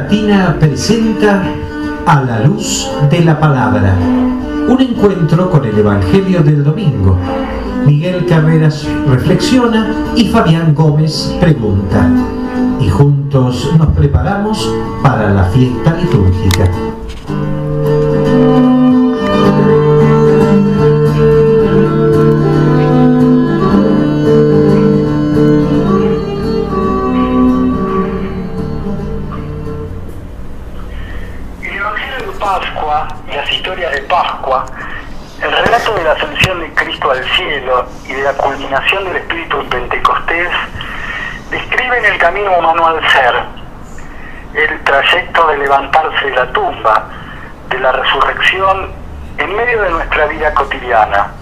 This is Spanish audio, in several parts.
Latina presenta A la luz de la palabra, un encuentro con el Evangelio del domingo. Miguel Carreras reflexiona y Fabián Gómez pregunta. Y juntos nos preparamos para la fiesta litúrgica. Pascua y las historias de Pascua, el relato de la ascensión de Cristo al cielo y de la culminación del Espíritu en Pentecostés describen el camino humano al ser, el trayecto de levantarse de la tumba, de la resurrección en medio de nuestra vida cotidiana,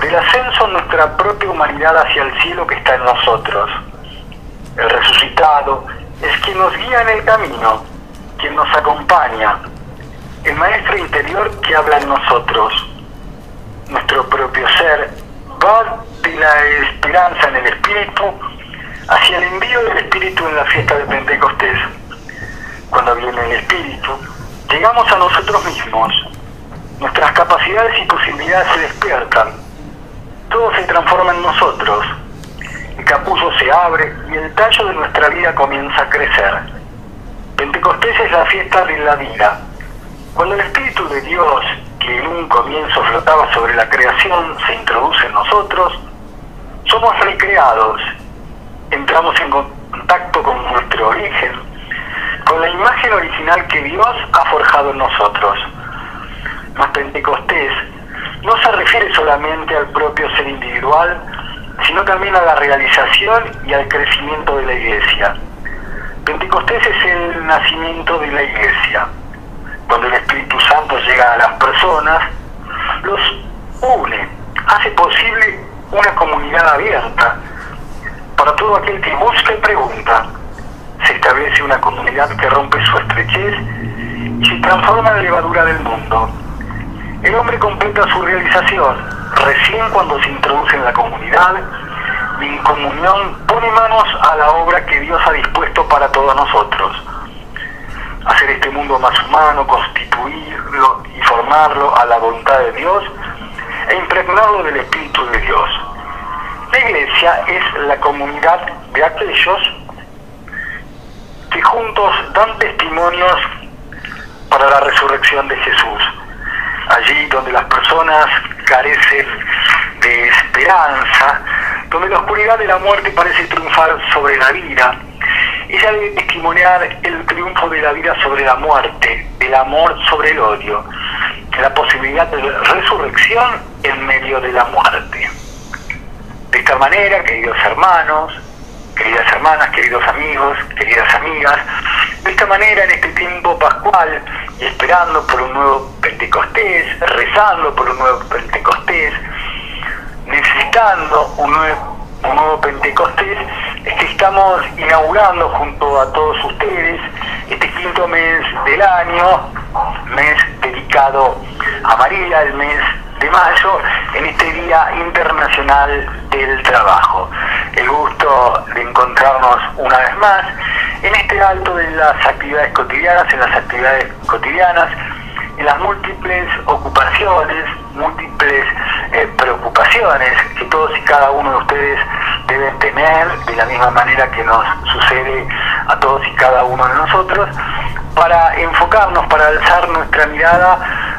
del ascenso en nuestra propia humanidad hacia el cielo que está en nosotros. El resucitado es quien nos guía en el camino, quien nos acompaña, el maestro interior que habla en nosotros. Nuestro propio ser va de la esperanza en el Espíritu hacia el envío del Espíritu en la fiesta de Pentecostés. Cuando viene el Espíritu, llegamos a nosotros mismos. Nuestras capacidades y posibilidades se despiertan. Todo se transforma en nosotros. El capullo se abre y el tallo de nuestra vida comienza a crecer. Pentecostés es la fiesta de la vida. Cuando el Espíritu de Dios, que en un comienzo flotaba sobre la creación, se introduce en nosotros, somos recreados, entramos en contacto con nuestro origen, con la imagen original que Dios ha forjado en nosotros. Mas Pentecostés no se refiere solamente al propio ser individual, sino también a la realización y al crecimiento de la Iglesia. Pentecostés es el nacimiento de la Iglesia. Cuando el Espíritu Santo llega a las personas, los une, hace posible una comunidad abierta para todo aquel que busca y pregunta. Se establece una comunidad que rompe su estrechez y se transforma en la levadura del mundo. El hombre completa su realización recién cuando se introduce en la comunidad y en comunión pone manos a la obra que Dios ha dispuesto para todos nosotros. Hacer este mundo más humano, constituirlo y formarlo a la voluntad de Dios e impregnarlo del Espíritu de Dios. La Iglesia es la comunidad de aquellos que juntos dan testimonios para la resurrección de Jesús. Allí donde las personas carecen de esperanza, donde la oscuridad de la muerte parece triunfar sobre la vida, ella debe testimoniar el triunfo de la vida sobre la muerte, el amor sobre el odio, la posibilidad de resurrección en medio de la muerte. De esta manera, queridos hermanos, queridas hermanas, queridos amigos, queridas amigas, de esta manera en este tiempo pascual, y esperando por un nuevo Pentecostés, rezando por un nuevo Pentecostés, necesitando un nuevo Pentecostés, es que estamos inaugurando junto a todos ustedes este quinto mes del año, mes dedicado a María, el mes de mayo, en este Día Internacional del Trabajo. El gusto de encontrarnos una vez más en este alto de las actividades cotidianas, en las múltiples ocupaciones, múltiples preocupaciones que todos y cada uno de ustedes deben tener, de la misma manera que nos sucede a todos y cada uno de nosotros, para enfocarnos, para alzar nuestra mirada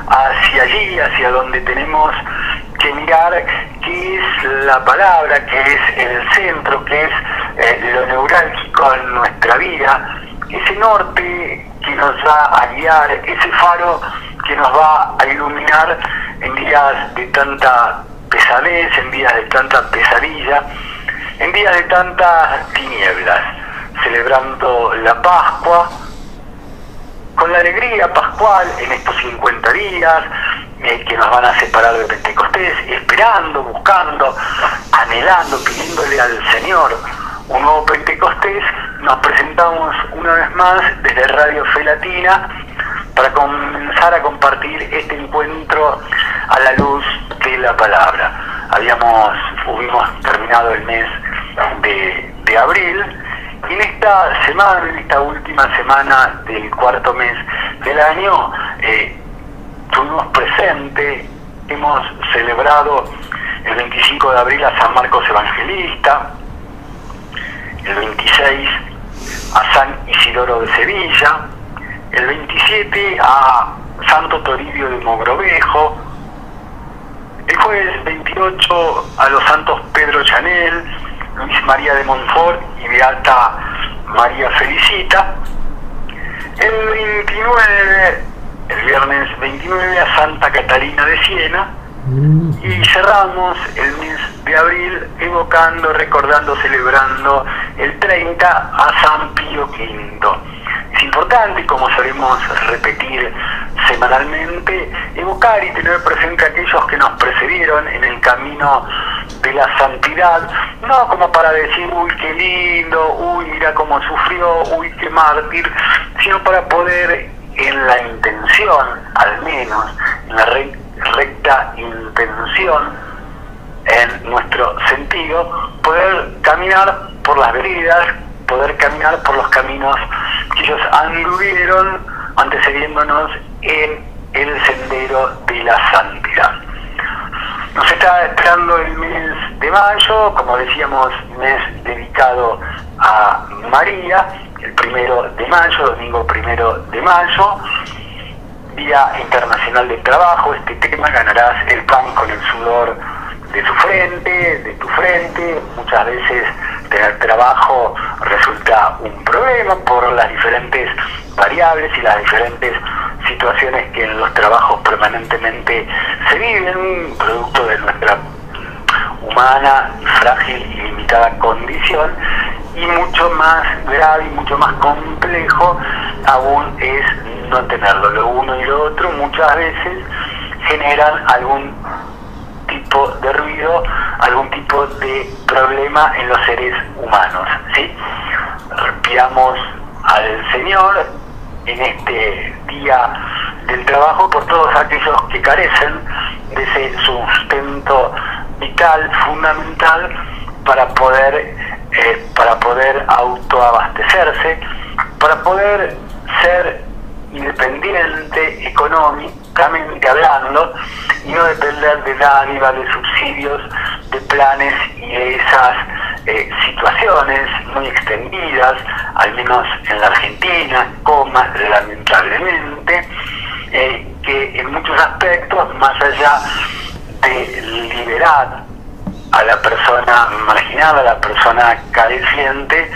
hacia allí, hacia donde tenemos que mirar, que es la palabra, que es el centro, que es lo neurálgico en nuestra vida, ese norte que nos va a guiar, ese faro que nos va a iluminar en días de tanta pesadez, en días de tanta pesadilla, en días de tantas tinieblas, celebrando la Pascua, con la alegría pascual en estos 50 días que nos van a separar de Pentecostés, esperando, buscando, anhelando, pidiéndole al Señor un nuevo Pentecostés. Nos presentamos una vez más desde Radio Fe Latina para comenzar a compartir este encuentro a la luz de la palabra. Hubimos terminado el mes de abril Y en esta semana, en esta última semana del cuarto mes del año, estuvimos presentes, hemos celebrado el 25 de abril a San Marcos Evangelista, el 26 a San Isidoro de Sevilla, el 27 a Santo Toribio de Mogrovejo, el jueves 28 a los santos Pedro Chanel, Luis María de Montfort y Beata María Felicita, el 29, el viernes 29 a Santa Catalina de Siena, y cerramos el mes de abril evocando, recordando, celebrando el 30 a San Pío V. Es importante, como solemos repetir semanalmente, evocar y tener presente a aquellos que nos precedieron en el camino de la santidad, no como para decir, uy, qué lindo, uy, mira cómo sufrió, uy, qué mártir, sino para poder, en la intención, al menos, en la recta intención, en nuestro sentido, poder caminar por las veredas, poder caminar por los caminos que ellos anduvieron antecediéndonos en el sendero de la santidad. Nos está esperando el mes de mayo, como decíamos, mes dedicado a María, el 1 de mayo, domingo 1 de mayo, Día Internacional del Trabajo. Este tema, ganarás el pan con el sudor de tu frente. Muchas veces tener trabajo resulta un problema por las diferentes variables y las diferentes situaciones que en los trabajos permanentemente se viven, producto de nuestra humana, frágil y limitada condición. Y mucho más grave y mucho más complejo aún es no tenerlo. Lo uno y lo otro muchas veces generan algún tipo de ruido, algún tipo de problema en los seres humanos, ¿sí? Pidamos al Señor en este día del trabajo por todos aquellos que carecen de ese sustento vital, fundamental, para poder autoabastecerse, para poder ser independiente económicamente hablando y no depender de dádivas, de subsidios, de planes y de esas situaciones muy extendidas, al menos en la Argentina, lamentablemente, que en muchos aspectos, más allá de liberar a la persona marginada, a la persona careciente,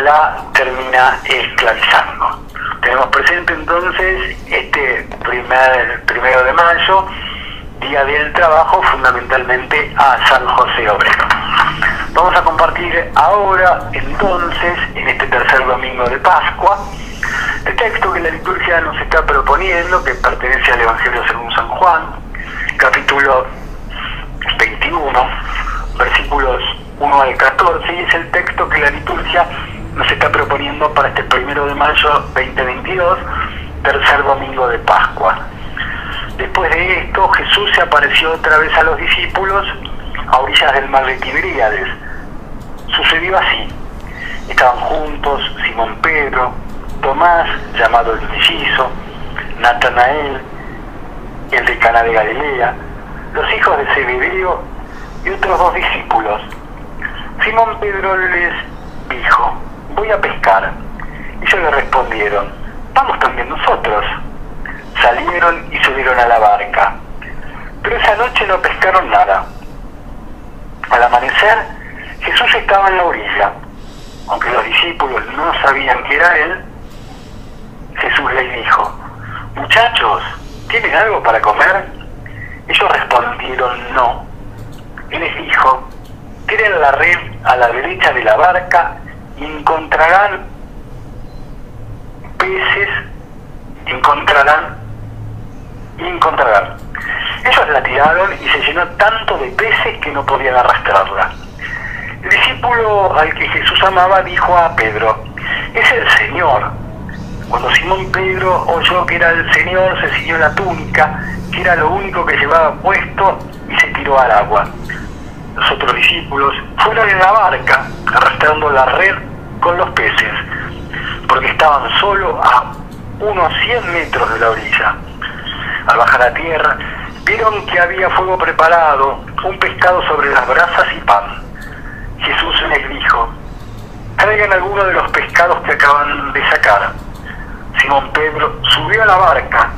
la termina esclavizando. Tenemos presente entonces este 1 de mayo, Día del Trabajo, fundamentalmente a San José Obrero. Vamos a compartir ahora entonces, en este tercer domingo de Pascua, el texto que la liturgia nos está proponiendo, que pertenece al Evangelio según San Juan, capítulo 21, versículos 1 al 14, y es el texto que la liturgia nos está proponiendo para este 1 de mayo 2022, tercer domingo de Pascua. Después de esto, Jesús se apareció otra vez a los discípulos a orillas del mar de Tiberíades. Sucedió así: estaban juntos Simón Pedro, Tomás, llamado el mellizo, Natanael, el de Caná de Galilea, los hijos de Zebedeo y otros 2 discípulos. Simón Pedro les dijo: voy a pescar. Ellos le respondieron: vamos también nosotros. Salieron y subieron a la barca, pero esa noche no pescaron nada. Al amanecer, Jesús estaba en la orilla. Aunque los discípulos no sabían que era Él, Jesús les dijo: muchachos, ¿tienen algo para comer? Ellos respondieron: no. Él les dijo: tiren la red a la derecha de la barca y encontrarán peces, encontrarán. Ellos la tiraron y se llenó tanto de peces que no podían arrastrarla. El discípulo al que Jesús amaba dijo a Pedro: es el Señor. Cuando Simón Pedro oyó que era el Señor, se ciñó la túnica, que era lo único que llevaba puesto, y se tiró al agua. Los otros discípulos fueron en la barca, arrastrando la red con los peces, porque estaban solo a unos 100 metros de la orilla. Al bajar a tierra, vieron que había fuego preparado, un pescado sobre las brasas y pan. Jesús les dijo: traigan alguno de los pescados que acaban de sacar. Simón Pedro subió a la barca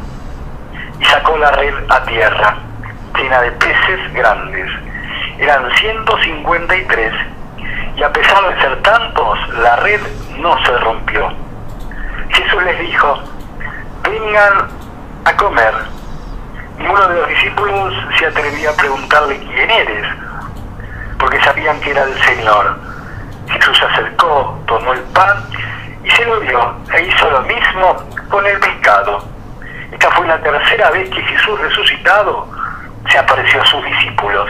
y sacó la red a tierra, llena de peces grandes. Eran 153, y a pesar de ser tantos, la red no se rompió. Jesús les dijo: vengan a comer. Ninguno de los discípulos se atrevía a preguntarle: ¿quién eres?, porque sabían que era el Señor. Jesús se acercó, tomó el pan y se lo dio, e hizo lo mismo con el pescado. Esta fue la tercera vez que Jesús resucitado se apareció a sus discípulos.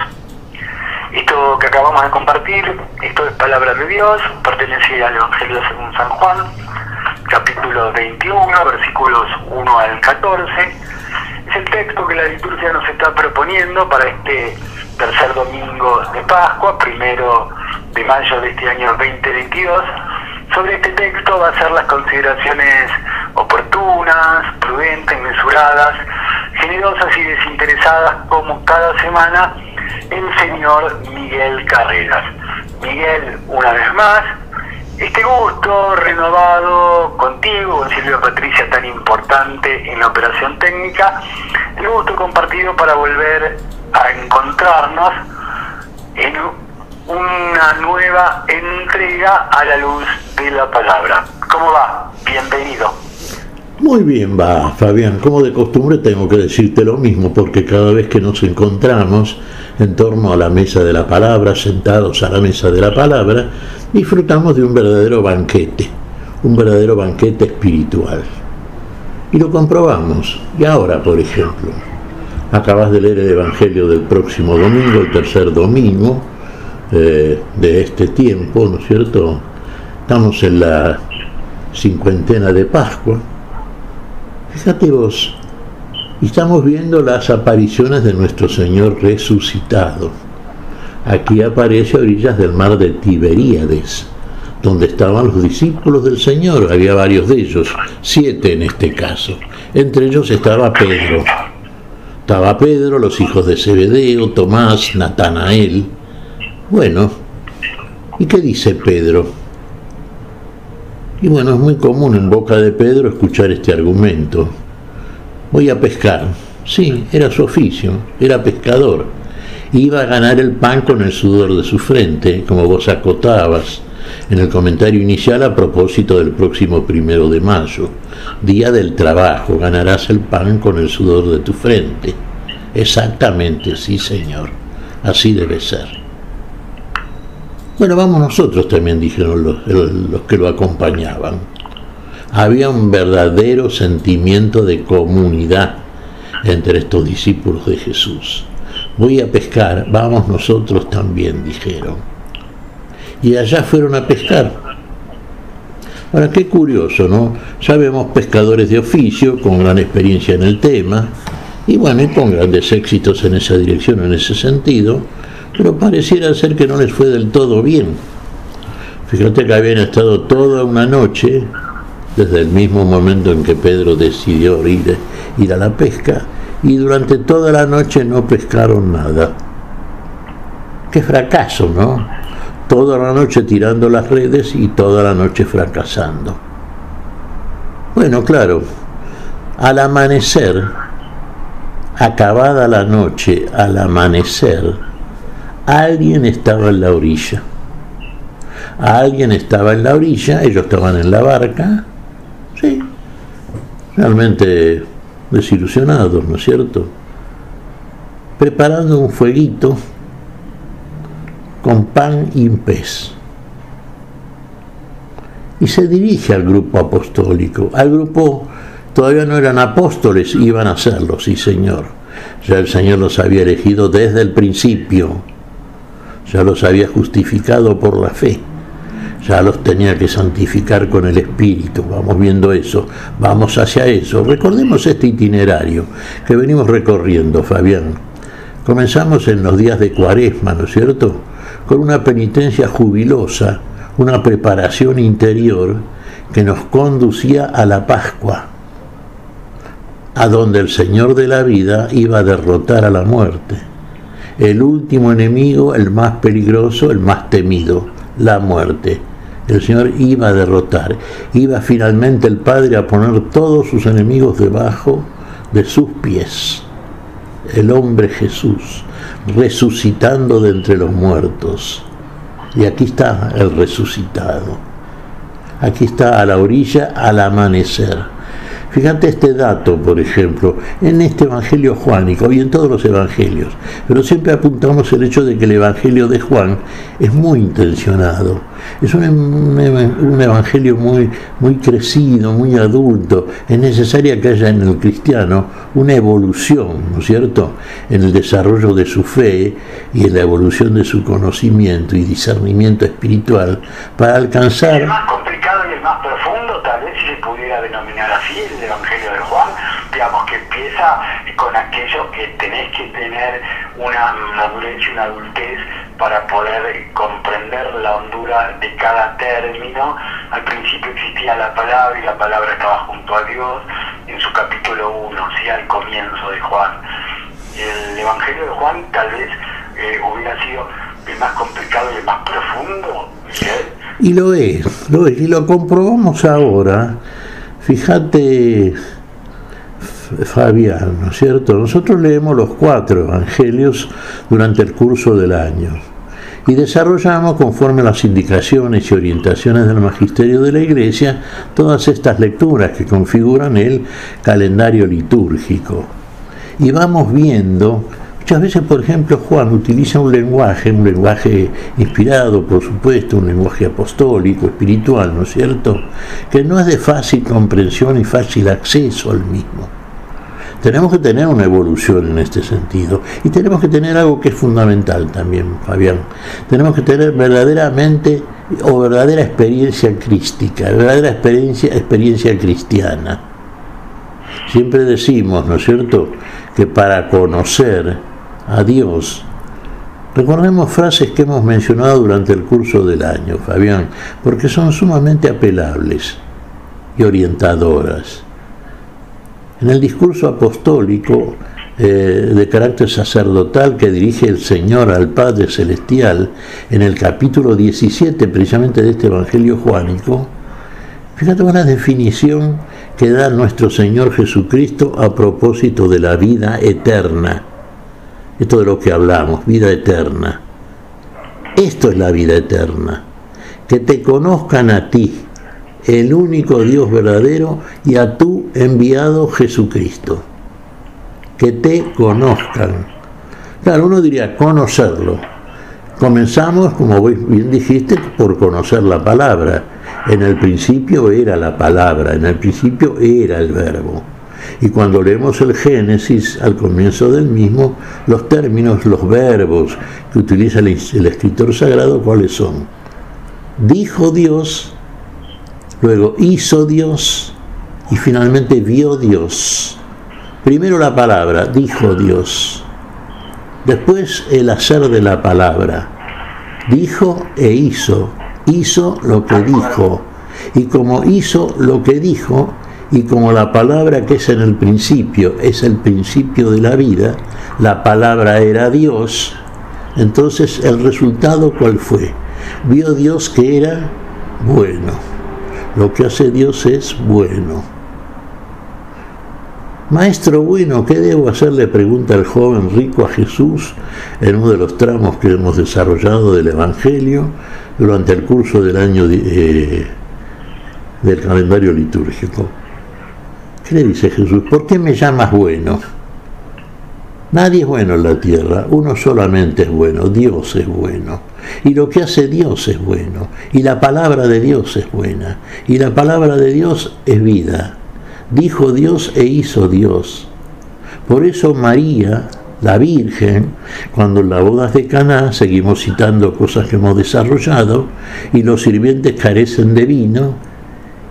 Esto que acabamos de compartir, esto es palabra de Dios, pertenece al Evangelio según San Juan, capítulo 21, versículos 1 al 14. Es el texto que la liturgia nos está proponiendo para este tercer domingo de Pascua, 1 de mayo de este año 2022. Sobre este texto va a ser las consideraciones oportunas, prudentes, mesuradas, generosas y desinteresadas, como cada semana, el señor Miguel Carreras. Miguel, una vez más, este gusto renovado contigo, con Silvia Patricia, tan importante en la operación técnica, el gusto compartido para volver a encontrarnos en una nueva entrega a la luz de la palabra. ¿Cómo va? Bienvenido. Muy bien va, Fabián. Como de costumbre tengo que decirte lo mismo, porque cada vez que nos encontramos en torno a la mesa de la palabra, sentados a la mesa de la palabra, disfrutamos de un verdadero banquete espiritual. Y lo comprobamos. Y ahora, por ejemplo, acabas de leer el Evangelio del próximo domingo, el tercer domingo de este tiempo, ¿no es cierto? Estamos en la cincuentena de Pascua. Fíjate vos, estamos viendo las apariciones de nuestro Señor resucitado. Aquí aparece a orillas del mar de Tiberíades, donde estaban los discípulos del Señor. Había varios de ellos, 7 en este caso. Entre ellos estaba Pedro. Estaba Pedro, los hijos de Zebedeo, Tomás, Natanael. Bueno, ¿y qué dice Pedro? Y bueno, es muy común en boca de Pedro escuchar este argumento. Voy a pescar. Sí, era su oficio, era pescador. Iba a ganar el pan con el sudor de su frente, como vos acotabas en el comentario inicial a propósito del próximo 1 de mayo. Día del trabajo, ganarás el pan con el sudor de tu frente. Exactamente, sí señor, así debe ser. Bueno, vamos nosotros también, dijeron los que lo acompañaban. Había un verdadero sentimiento de comunidad entre estos discípulos de Jesús. Voy a pescar, vamos nosotros también, dijeron. Y allá fueron a pescar. Ahora, qué curioso, ¿no? Ya vemos pescadores de oficio con gran experiencia en el tema, y bueno, y con grandes éxitos en esa dirección, en ese sentido, pero pareciera ser que no les fue del todo bien. Fíjate que habían estado toda una noche, desde el mismo momento en que Pedro decidió ir a la pesca, y durante toda la noche no pescaron nada. Qué fracaso, ¿no? Toda la noche tirando las redes y toda la noche fracasando. Bueno, claro, al amanecer, acabada la noche, al amanecer, alguien estaba en la orilla. Alguien estaba en la orilla, ellos estaban en la barca, sí, realmente desilusionados, ¿no es cierto? Preparando un fueguito con pan y pez. Y se dirige al grupo apostólico. Al grupo, todavía no eran apóstoles, iban a serlo, sí señor. Ya el Señor los había elegido desde el principio. Ya los había justificado por la fe. Ya los tenía que santificar con el Espíritu. Vamos viendo eso, vamos hacia eso. Recordemos este itinerario que venimos recorriendo, Fabián. Comenzamos en los días de Cuaresma, ¿no es cierto?, con una penitencia jubilosa, una preparación interior que nos conducía a la Pascua, a donde el Señor de la vida iba a derrotar a la muerte. El último enemigo, el más peligroso, el más temido, la muerte. El Señor iba a derrotar, iba finalmente el Padre a poner todos sus enemigos debajo de sus pies. El hombre Jesús, resucitando de entre los muertos. Y aquí está el resucitado. Aquí está a la orilla al amanecer. Fíjate este dato, por ejemplo, en este Evangelio juánico y en todos los evangelios, pero siempre apuntamos el hecho de que el Evangelio de Juan es muy intencionado. Es un evangelio muy crecido, muy adulto. Es necesaria que haya en el cristiano una evolución, ¿no es cierto?, en el desarrollo de su fe y en la evolución de su conocimiento y discernimiento espiritual para alcanzar... El más complicado y el más profundo, tal vez si se pudiera denominar así, el Evangelio de Juan, digamos que empieza con aquello que tenés que tener una madurez y una adultez para poder comprender la hondura de cada término. Al principio existía la palabra y la palabra estaba junto a Dios, en su capítulo 1, ¿sí?, al comienzo de Juan. El Evangelio de Juan tal vez hubiera sido el más complicado y el más profundo, ¿sí? Y lo es, y lo comprobamos ahora. Fíjate, Fabián, ¿no es cierto? Nosotros leemos los 4 evangelios durante el curso del año y desarrollamos, conforme a las indicaciones y orientaciones del magisterio de la Iglesia, todas estas lecturas que configuran el calendario litúrgico. Y vamos viendo, muchas veces, por ejemplo, Juan utiliza un lenguaje inspirado, por supuesto, un lenguaje apostólico, espiritual, ¿no es cierto?, que no es de fácil comprensión y fácil acceso al mismo. Tenemos que tener una evolución en este sentido y tenemos que tener algo que es fundamental también, Fabián. Tenemos que tener verdadera experiencia crística, verdadera experiencia cristiana. Siempre decimos, ¿no es cierto?, que para conocer a Dios, recordemos frases que hemos mencionado durante el curso del año, Fabián, porque son sumamente apelables y orientadoras. En el discurso apostólico de carácter sacerdotal que dirige el Señor al Padre Celestial, en el capítulo 17 precisamente de este Evangelio juánico, fíjate una definición que da nuestro Señor Jesucristo a propósito de la vida eterna. Esto de lo que hablamos, vida eterna. Esto es la vida eterna. Que te conozcan a ti, el único Dios verdadero, y a tu enviado Jesucristo. Que te conozcan. Claro, uno diría conocerlo. Comenzamos, como bien dijiste, por conocer la palabra. En el principio era la palabra, en el principio era el verbo. Y cuando leemos el Génesis, al comienzo del mismo, los términos, los verbos que utiliza el escritor sagrado, ¿cuáles son? Dijo Dios, luego hizo Dios y finalmente vio Dios. Primero la palabra, dijo Dios. Después el hacer de la palabra. Dijo e hizo lo que dijo. Y como hizo lo que dijo, y como la palabra que es en el principio es el principio de la vida, la palabra era Dios, entonces el resultado ¿cuál fue? Vio Dios que era bueno. Lo que hace Dios es bueno. Maestro bueno, ¿qué debo hacer?, le pregunta el joven rico a Jesús en uno de los tramos que hemos desarrollado del Evangelio durante el curso del año del calendario litúrgico. ¿Qué le dice Jesús? ¿Por qué me llamas bueno? Nadie es bueno en la tierra, uno solamente es bueno, Dios es bueno. Y lo que hace Dios es bueno, y la palabra de Dios es buena, y la palabra de Dios es vida. Dijo Dios e hizo Dios. Por eso María, la Virgen, cuando en las bodas de Caná, seguimos citando cosas que hemos desarrollado, y los sirvientes carecen de vino,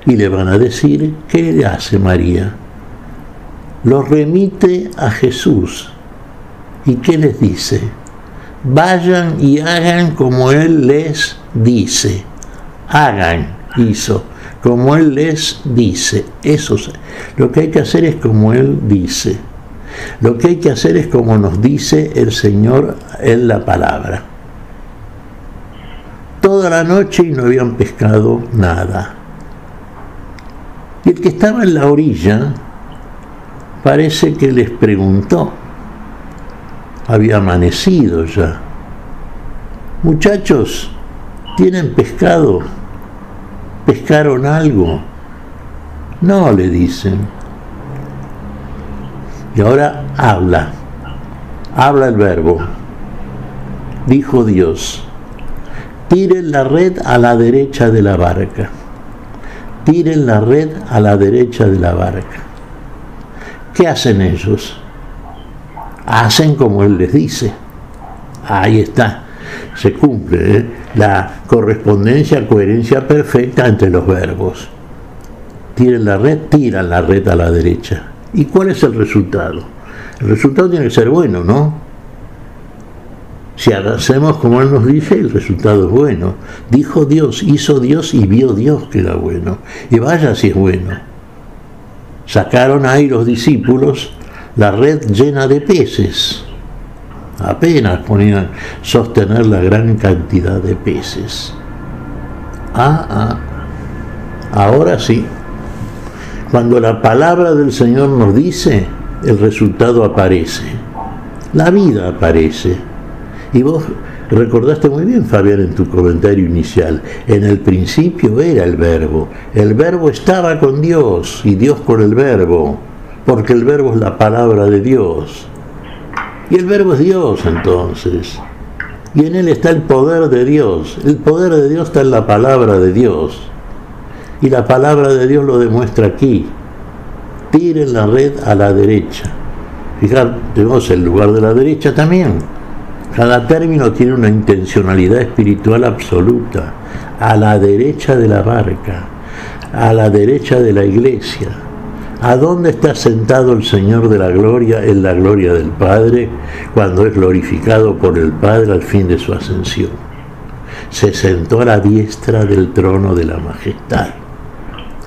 y le van a decir, ¿qué le hace María? Los remite a Jesús. ¿Y qué les dice? Vayan y hagan como Él les dice. hagan, hizo, como Él les dice. Eso, lo que hay que hacer es como Él dice. Lo que hay que hacer es como nos dice el Señor en la palabra. Toda la noche y no habían pescado nada. Y el que estaba en la orilla parece que les preguntó. Había amanecido ya. Muchachos, ¿tienen pescado? ¿Pescaron algo? No, le dicen. Y ahora habla el verbo. Dijo Dios, tiren la red a la derecha de la barca. Tiren la red a la derecha de la barca. ¿Qué hacen ellos? Hacen como Él les dice. Ahí está. Se cumple la correspondencia, coherencia perfecta entre los verbos. Tiren la red, tiran la red a la derecha. ¿Y cuál es el resultado? El resultado tiene que ser bueno, ¿no? Si hacemos como Él nos dice, el resultado es bueno. Dijo Dios, hizo Dios y vio Dios que era bueno. Y vaya si es bueno. Sacaron ahí los discípulos la red llena de peces. Apenas podían sostener la gran cantidad de peces. Ahora sí. Cuando la palabra del Señor nos dice, el resultado aparece. La vida aparece. Y vos recordaste muy bien, Fabián, en tu comentario inicial, en el principio era el verbo estaba con Dios y Dios con el verbo, porque el verbo es la palabra de Dios. Y el verbo es Dios entonces, y en él está el poder de Dios. El poder de Dios está en la palabra de Dios, y la palabra de Dios lo demuestra aquí. Tiren la red a la derecha. Fíjate, tenemos el lugar de la derecha también. Cada término tiene una intencionalidad espiritual absoluta. A la derecha de la barca, a la derecha de la iglesia. ¿A dónde está sentado el Señor de la gloria? En la gloria del Padre, cuando es glorificado por el Padre al fin de su ascensión. Se sentó a la diestra del trono de la majestad.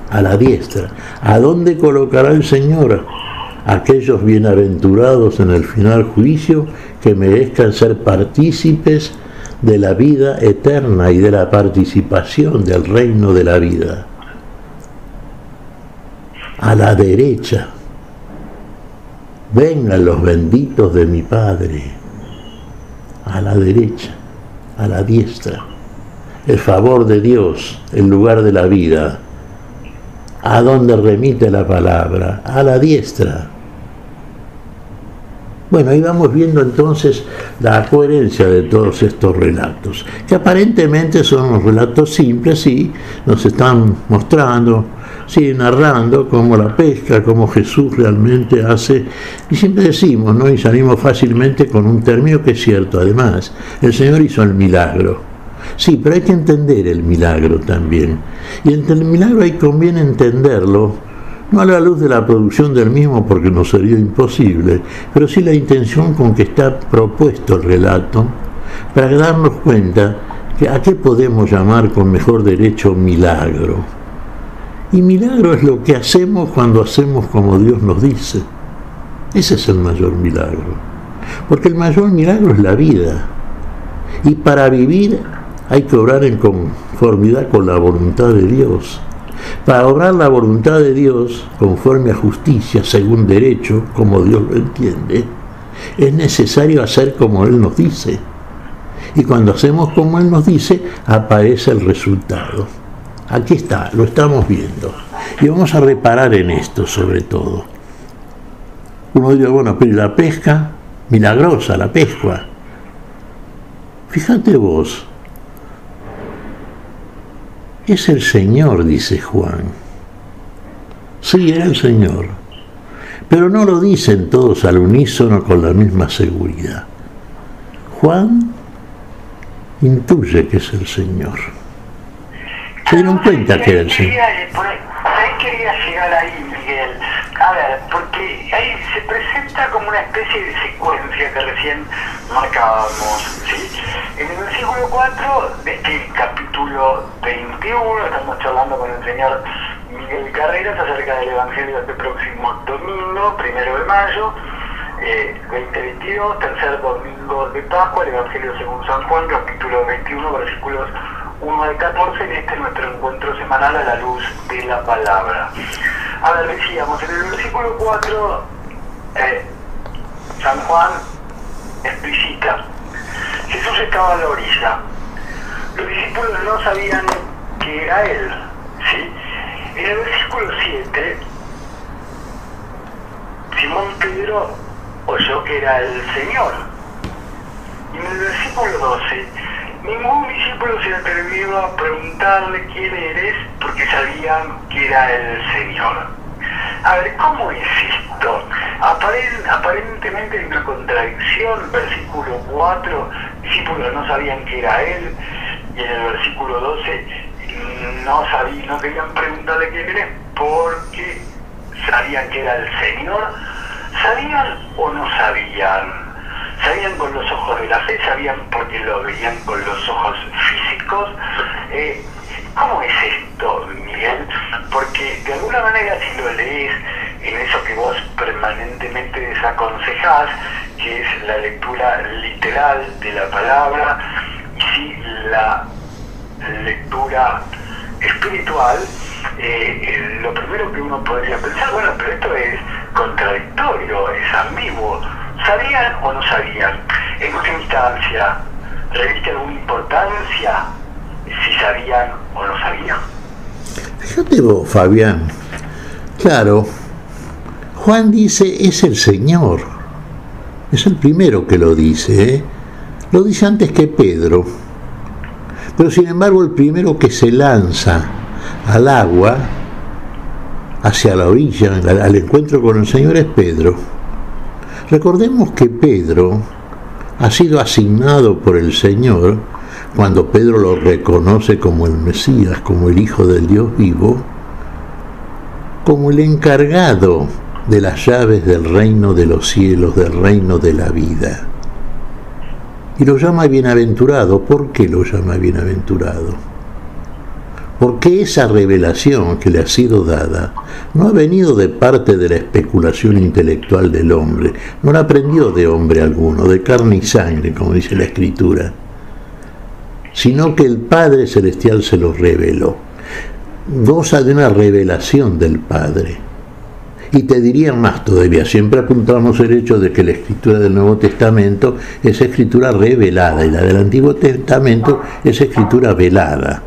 A la diestra. ¿A dónde colocará el Señor? Aquellos bienaventurados en el final juicio que merezcan ser partícipes de la vida eterna y de la participación del reino de la vida. A la derecha. Vengan los benditos de mi Padre. A la derecha, a la diestra. El favor de Dios, el lugar de la vida. ¿A dónde remite la palabra? A la diestra. Bueno, ahí vamos viendo entonces la coherencia de todos estos relatos, que aparentemente son unos relatos simples, sí, nos están mostrando, sí, narrando cómo la pesca, cómo Jesús realmente hace, y siempre decimos, ¿no? Y salimos fácilmente con un término que es cierto, además, el Señor hizo el milagro. Sí, pero hay que entender el milagro también, y entre el milagro ahí conviene entenderlo, no a la luz de la producción del mismo porque no sería imposible, pero sí la intención con que está propuesto el relato, para darnos cuenta que a qué podemos llamar con mejor derecho milagro. Y milagro es lo que hacemos cuando hacemos como Dios nos dice. Ese es el mayor milagro. Porque el mayor milagro es la vida. Y para vivir hay que obrar en conformidad con la voluntad de Dios. Para obrar la voluntad de Dios conforme a justicia, según derecho, como Dios lo entiende, es necesario hacer como Él nos dice. Y cuando hacemos como Él nos dice, aparece el resultado. Aquí está, lo estamos viendo. Y vamos a reparar en esto sobre todo. Uno dice, bueno, pero la pesca, milagrosa, la pesca. Fíjate vos, es el Señor, dice Juan. Sí, era el Señor. Pero no lo dicen todos al unísono con la misma seguridad. Juan intuye que es el Señor. Se dieron cuenta que era el Señor. Por ahí quería llegar ahí, Miguel. A ver, porque ahí se presenta presenta como una especie de secuencia que recién marcábamos, ¿sí? En el versículo 4 de este capítulo 21, estamos charlando con el señor Miguel Carreras acerca del Evangelio de este próximo domingo, 1 de mayo, 2022, tercer domingo de Pascua, el Evangelio según San Juan, capítulo 21, versículos 1 al 14, en este nuestro encuentro semanal a la luz de la palabra. A ver, decíamos, en el versículo 4, San Juan explicita: Jesús estaba a la orilla, los discípulos no sabían que era él, ¿sí? En el versículo 7, Simón Pedro oyó que era el Señor. Y en el versículo 12, ningún discípulo se atrevió a preguntarle quién eres, porque sabían que era el Señor. A ver, ¿cómo es esto? Aparentemente hay una contradicción. Versículo 4, discípulos no sabían que era él, y en el versículo 12 no querían preguntarle quién eres porque sabían que era el Señor. ¿Sabían o no sabían? ¿Sabían con los ojos de la fe? ¿Sabían porque lo veían con los ojos físicos? ¿Cómo es esto, Miguel? Porque de alguna manera, si lo lees en eso que vos permanentemente desaconsejás, que es la lectura literal de la palabra, y sí la lectura espiritual, lo primero que uno podría pensar, bueno, pero esto es contradictorio, es ambiguo. ¿Sabían o no sabían? En última instancia, ¿reviste alguna importancia si sabían o no sabían? Fíjate vos, Fabián, claro, Juan dice, es el Señor, es el primero que lo dice, ¿eh? Lo dice antes que Pedro, pero sin embargo el primero que se lanza al agua, hacia la orilla, al encuentro con el Señor, es Pedro. Recordemos que Pedro ha sido asignado por el Señor, cuando Pedro lo reconoce como el Mesías, como el Hijo del Dios vivo, como el encargado de las llaves del reino de los cielos, del reino de la vida. Y lo llama bienaventurado. ¿Por qué lo llama bienaventurado? Porque esa revelación que le ha sido dada no ha venido de parte de la especulación intelectual del hombre, no la aprendió de hombre alguno, de carne y sangre, como dice la Escritura, sino que el Padre Celestial se lo reveló. Goza de una revelación del Padre. Y te diría más todavía, siempre apuntamos el hecho de que la Escritura del Nuevo Testamento es Escritura revelada y la del Antiguo Testamento es Escritura velada.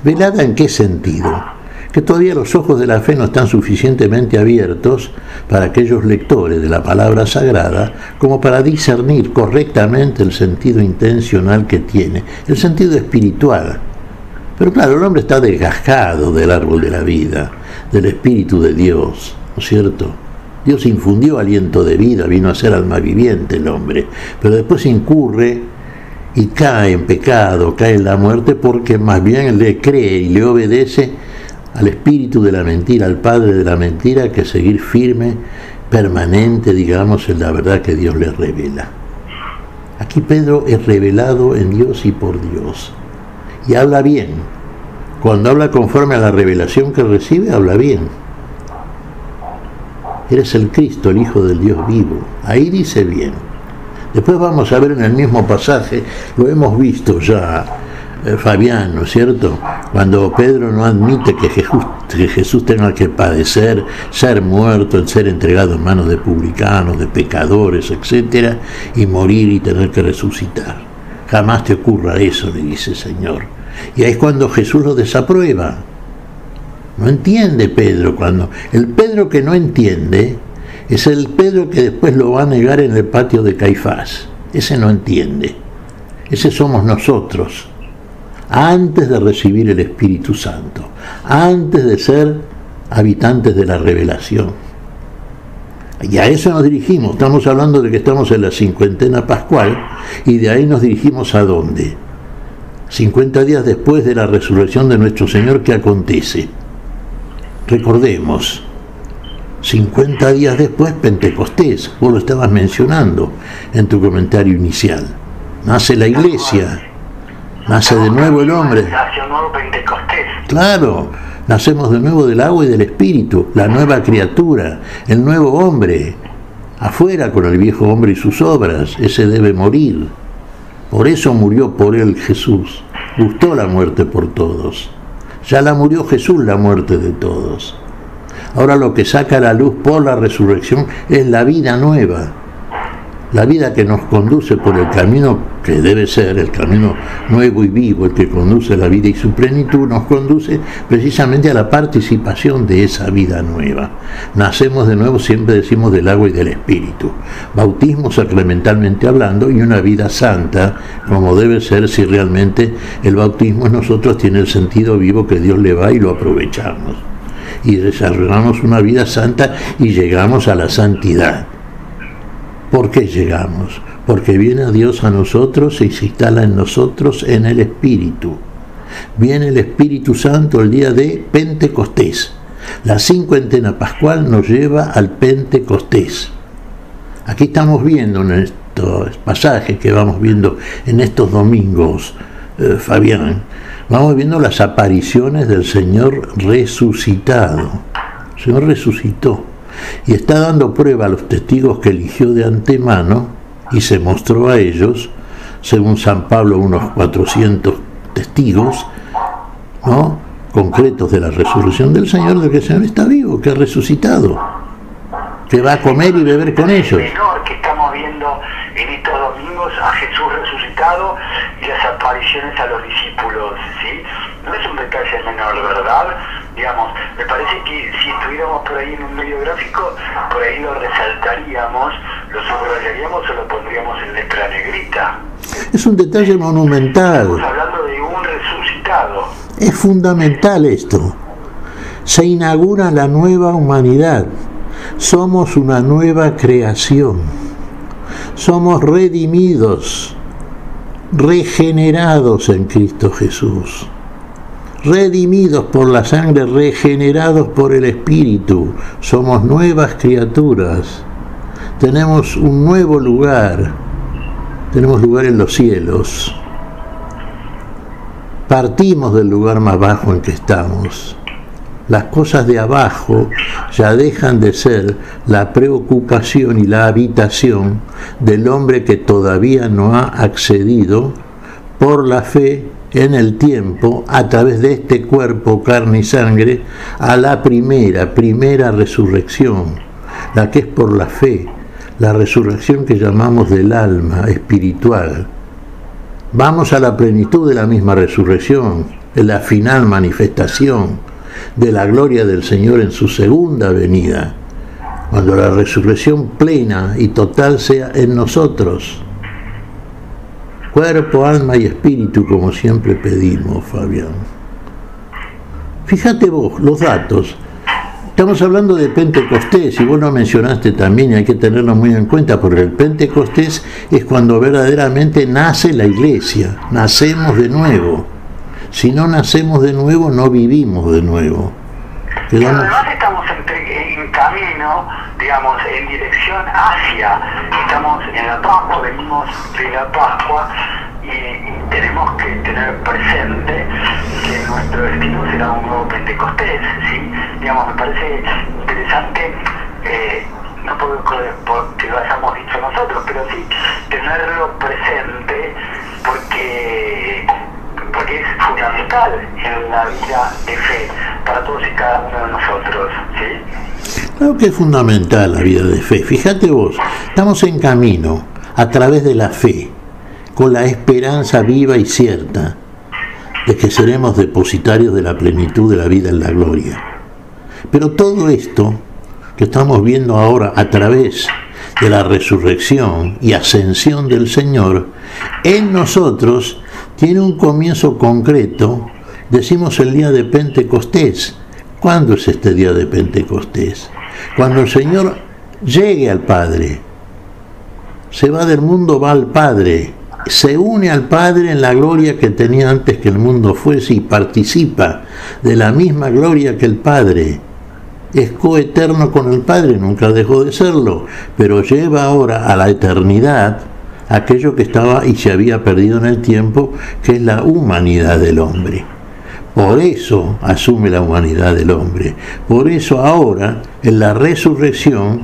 ¿Velada en qué sentido? Que todavía los ojos de la fe no están suficientemente abiertos para aquellos lectores de la palabra sagrada como para discernir correctamente el sentido intencional que tiene, el sentido espiritual. Pero claro, el hombre está desgajado del árbol de la vida, del Espíritu de Dios, ¿no es cierto? Dios infundió aliento de vida, vino a ser alma viviente el hombre, pero después incurre y cae en pecado, cae en la muerte, porque más bien le cree y le obedece al espíritu de la mentira, al padre de la mentira, que seguir firme, permanente, digamos, en la verdad que Dios le revela. Aquí Pedro es revelado en Dios y por Dios, y habla bien. Cuando habla conforme a la revelación que recibe, habla bien. Eres el Cristo, el Hijo del Dios vivo. Ahí dice bien. Después vamos a ver en el mismo pasaje, lo hemos visto ya, Fabián, ¿no es cierto? Cuando Pedro no admite que Jesús tenga que padecer, ser muerto, ser entregado en manos de publicanos, de pecadores, etc., y morir y tener que resucitar. Jamás te ocurra eso, le dice el Señor. Y ahí es cuando Jesús lo desaprueba. No entiende Pedro. El Pedro que no entiende es el Pedro que después lo va a negar en el patio de Caifás. Ese no entiende. Ese somos nosotros. Antes de recibir el Espíritu Santo. Antes de ser habitantes de la revelación. Y a eso nos dirigimos. Estamos hablando de que estamos en la cincuentena pascual. Y de ahí nos dirigimos ¿a dónde? 50 días después de la resurrección de nuestro Señor, ¿qué acontece? Recordemos. 50 días después, Pentecostés. Vos lo estabas mencionando en tu comentario inicial. Nace la iglesia, nace de nuevo el hombre. Nace un nuevo Pentecostés. Claro, nacemos de nuevo del agua y del espíritu, la nueva criatura, el nuevo hombre. Afuera con el viejo hombre y sus obras, ese debe morir. Por eso murió por él Jesús. Gustó la muerte por todos. Ya la murió Jesús, la muerte de todos. Ahora lo que saca a la luz por la resurrección es la vida nueva. La vida que nos conduce por el camino que debe ser, el camino nuevo y vivo, el que conduce a la vida y su plenitud, nos conduce precisamente a la participación de esa vida nueva. Nacemos de nuevo, siempre decimos, del agua y del espíritu. Bautismo sacramentalmente hablando y una vida santa, como debe ser si realmente el bautismo en nosotros tiene el sentido vivo que Dios le va y lo aprovechamos. Y desarrollamos una vida santa y llegamos a la santidad. ¿Por qué llegamos? Porque viene Dios a nosotros y se instala en nosotros en el Espíritu. Viene el Espíritu Santo el día de Pentecostés. La cincuentena pascual nos lleva al Pentecostés. Aquí estamos viendo en estos pasajes que vamos viendo en estos domingos, Fabián, vamos viendo las apariciones del Señor resucitado. El Señor resucitó. Y está dando prueba a los testigos que eligió de antemano y se mostró a ellos, según San Pablo, unos 400 testigos, ¿no?, concretos de la resurrección del Señor, de que el Señor está vivo, que ha resucitado, que va a comer y beber con ellos. Menor que estamos viendo en estos domingos a Jesús resucitado y las apariciones a los discípulos, ¿sí? No es un detalle menor, ¿verdad? Digamos, me parece que si estuviéramos por ahí en un medio gráfico, por ahí lo resaltaríamos, lo subrayaríamos o lo pondríamos en letra negrita. Es un detalle monumental. Estamos hablando de un resucitado. Es fundamental esto. Se inaugura la nueva humanidad. Somos una nueva creación. Somos redimidos, regenerados en Cristo Jesús. Redimidos por la sangre, regenerados por el Espíritu. Somos nuevas criaturas. Tenemos un nuevo lugar. Tenemos lugar en los cielos. Partimos del lugar más bajo en que estamos. Las cosas de abajo ya dejan de ser la preocupación y la habitación del hombre que todavía no ha accedido por la fe en el tiempo, a través de este cuerpo, carne y sangre, a la primera resurrección, la que es por la fe, la resurrección que llamamos del alma espiritual. Vamos a la plenitud de la misma resurrección, en la final manifestación de la gloria del Señor en su segunda venida, cuando la resurrección plena y total sea en nosotros. Cuerpo, alma y espíritu, como siempre pedimos, Fabián. Fíjate vos, los datos. Estamos hablando de Pentecostés, y vos lo mencionaste también, y hay que tenerlo muy en cuenta, porque el Pentecostés es cuando verdaderamente nace la iglesia, nacemos de nuevo. Si no nacemos de nuevo, no vivimos de nuevo. Quedamos... Además estamos en camino, digamos, en dirección hacia, estamos en la Pascua, venimos de la Pascua y tenemos que tener presente que nuestro destino será un nuevo Pentecostés, ¿sí? Digamos, me parece interesante, no porque lo hayamos dicho nosotros, pero sí tenerlo presente porque es fundamental en la vida de fe para todos y cada uno de nosotros, ¿sí? Claro que es fundamental la vida de fe. Fíjate vos, estamos en camino a través de la fe, con la esperanza viva y cierta de que seremos depositarios de la plenitud de la vida en la gloria. Pero todo esto que estamos viendo ahora a través de la resurrección y ascensión del Señor, en nosotros tiene un comienzo concreto. Decimos el día de Pentecostés. ¿Cuándo es este día de Pentecostés? Cuando el Señor llegue al Padre. Se va del mundo, va al Padre. Se une al Padre en la gloria que tenía antes que el mundo fuese y participa de la misma gloria que el Padre. es coeterno con el Padre, nunca dejó de serlo, pero lleva ahora a la eternidad aquello que estaba y se había perdido en el tiempo, que es la humanidad del hombre. Por eso asume la humanidad del hombre. Por eso ahora, en la resurrección,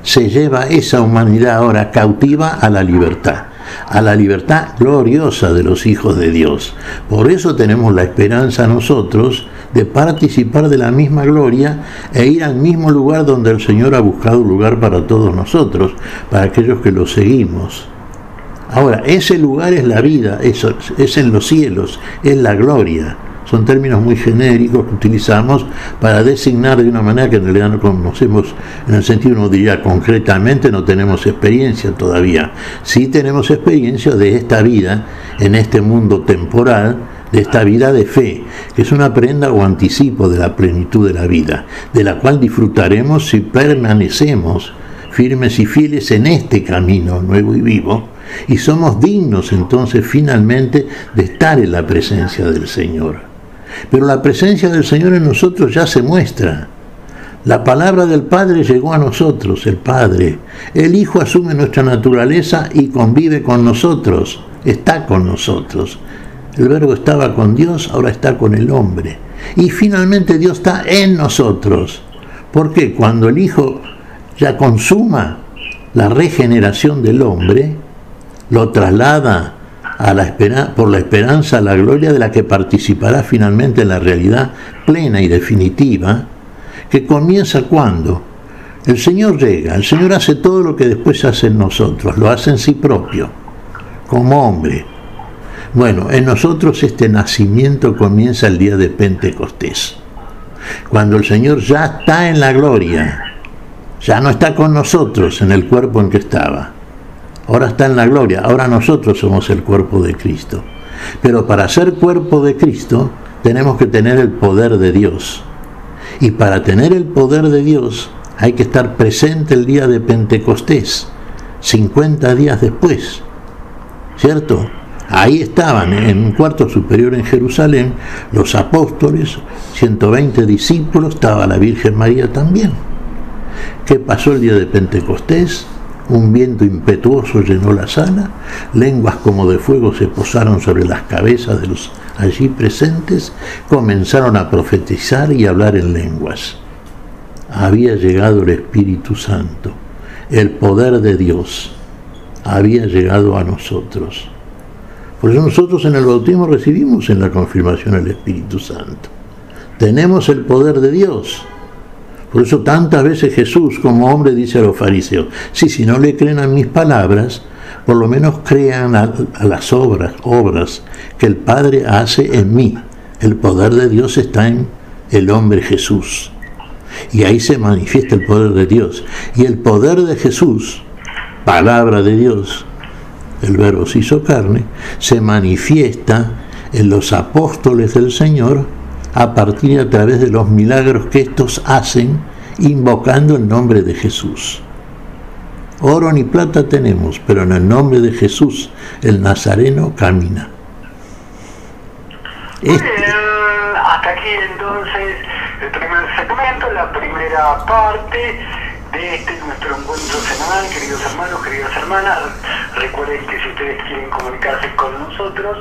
se lleva esa humanidad ahora cautiva a la libertad gloriosa de los hijos de Dios. Por eso tenemos la esperanza nosotros de participar de la misma gloria e ir al mismo lugar donde el Señor ha buscado un lugar para todos nosotros, para aquellos que lo seguimos. Ahora, ese lugar es la vida, es en los cielos, es la gloria. Son términos muy genéricos que utilizamos para designar de una manera que en realidad no conocemos, en el sentido uno diría concretamente no tenemos experiencia todavía. Sí tenemos experiencia de esta vida, en este mundo temporal, de esta vida de fe, que es una prenda o anticipo de la plenitud de la vida, de la cual disfrutaremos si permanecemos firmes y fieles en este camino nuevo y vivo, y somos dignos entonces finalmente de estar en la presencia del Señor. Pero la presencia del Señor en nosotros ya se muestra. La palabra del Padre llegó a nosotros, el Padre. El Hijo asume nuestra naturaleza y convive con nosotros, está con nosotros. El Verbo estaba con Dios, ahora está con el hombre. Y finalmente Dios está en nosotros. ¿Por qué? Cuando el Hijo ya consuma la regeneración del hombre, lo traslada por la esperanza a la gloria de la que participará finalmente en la realidad plena y definitiva, que comienza cuando el Señor llega, el Señor hace todo lo que después hace en nosotros, lo hace en sí propio, como hombre. Bueno, en nosotros este nacimiento comienza el día de Pentecostés, cuando el Señor ya está en la gloria, ya no está con nosotros en el cuerpo en que estaba. Ahora está en la gloria, ahora nosotros somos el cuerpo de Cristo. Pero para ser cuerpo de Cristo tenemos que tener el poder de Dios. Y para tener el poder de Dios hay que estar presente el día de Pentecostés, 50 días después. ¿Cierto? Ahí estaban, en un cuarto superior en Jerusalén, los apóstoles, 120 discípulos, estaba la Virgen María también. ¿Qué pasó el día de Pentecostés? Un viento impetuoso llenó la sala, lenguas como de fuego se posaron sobre las cabezas de los allí presentes, comenzaron a profetizar y hablar en lenguas. Había llegado el Espíritu Santo, el poder de Dios había llegado a nosotros. Por eso nosotros en el bautismo recibimos en la confirmación el Espíritu Santo. Tenemos el poder de Dios. Por eso tantas veces Jesús como hombre dice a los fariseos, sí, si no le creen a mis palabras, por lo menos crean a las obras que el Padre hace en mí. El poder de Dios está en el hombre Jesús. Y ahí se manifiesta el poder de Dios. Y el poder de Jesús, palabra de Dios, el Verbo se hizo carne, se manifiesta en los apóstoles del Señor, a partir y a través de los milagros que estos hacen, invocando el nombre de Jesús. Oro ni plata tenemos, pero en el nombre de Jesús, el Nazareno camina. Muy bien, hasta aquí entonces el primer segmento, la primera parte de nuestro encuentro semanal, queridos hermanos, queridas hermanas. Recuerden que si ustedes quieren comunicarse con nosotros,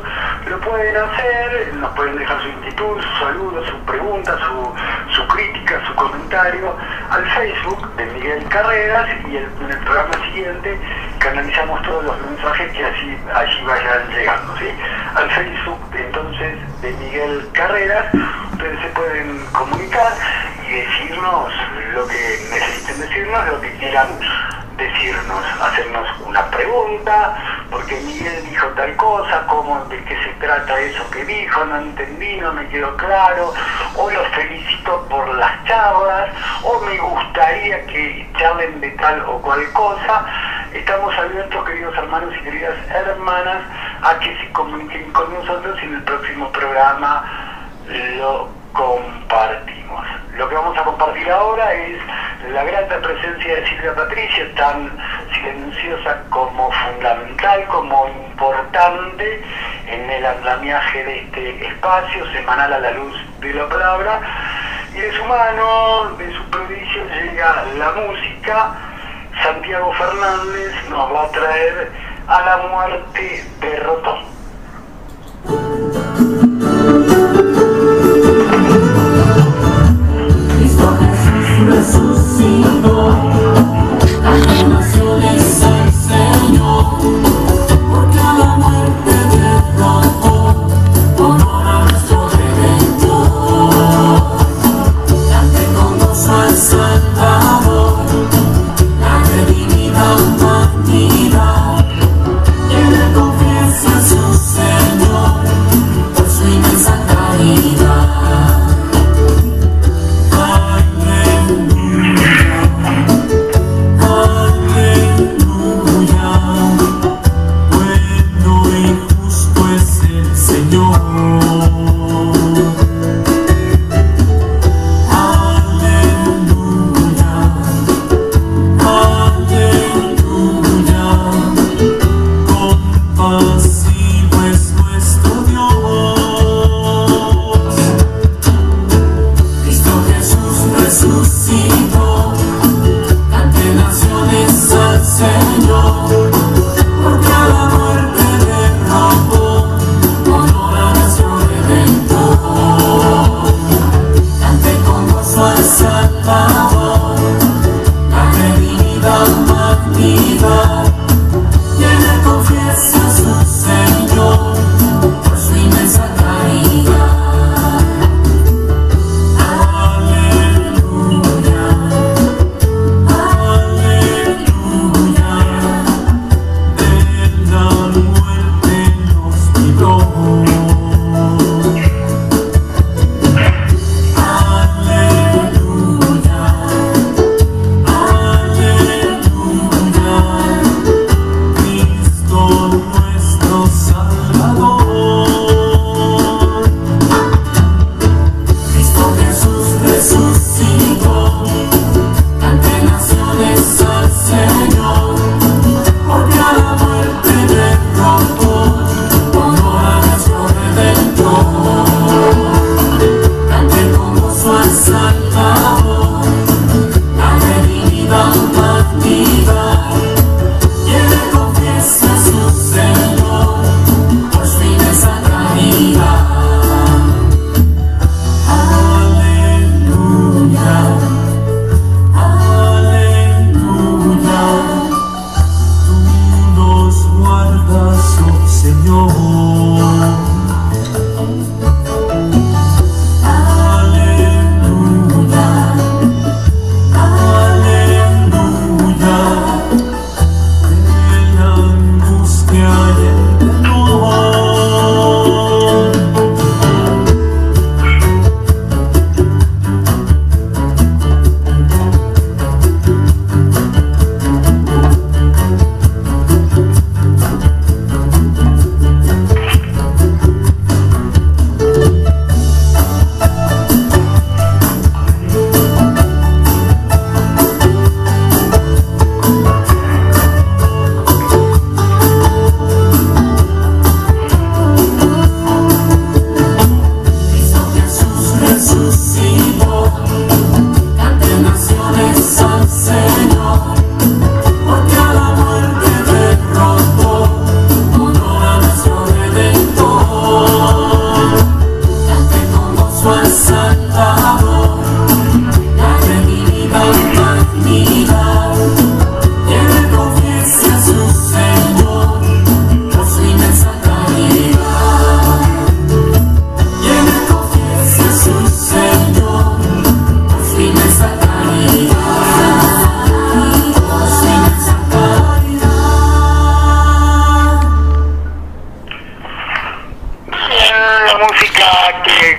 lo pueden hacer, nos pueden dejar su inquietud, su saludo, su pregunta, su crítica, su comentario al Facebook de Miguel Carreras, y en el programa siguiente canalizamos todos los mensajes que allí vayan llegando, ¿sí? Al Facebook entonces de Miguel Carreras, ustedes se pueden comunicar y decirnos lo que necesiten decirnos, lo que quieran decirnos, hacernos una pregunta, porque Miguel dijo tal cosa, de qué se trata eso que dijo, no entendí, no me quedó claro, o los felicito por las charlas, o me gustaría que charlen de tal o cual cosa. Estamos abiertos, queridos hermanos y queridas hermanas, a que se comuniquen con nosotros y en el próximo programa lo compartimos. Lo que vamos a compartir ahora es la grata presencia de Silvia Patricia, tan silenciosa como fundamental, como importante en el andamiaje de este espacio semanal a la luz de la palabra. Y de su mano, de su prodigio, llega la música. Santiago Fernández nos va a traer A la muerte derrotó. Cristo Jesús resucitó, las naciones al Señor, porque a la muerte derrotó, honor a nuestro Redentor. Cante con gozo al Salvador, la redimida humanidad, que le confiese a su Señor por su inmensa caridad.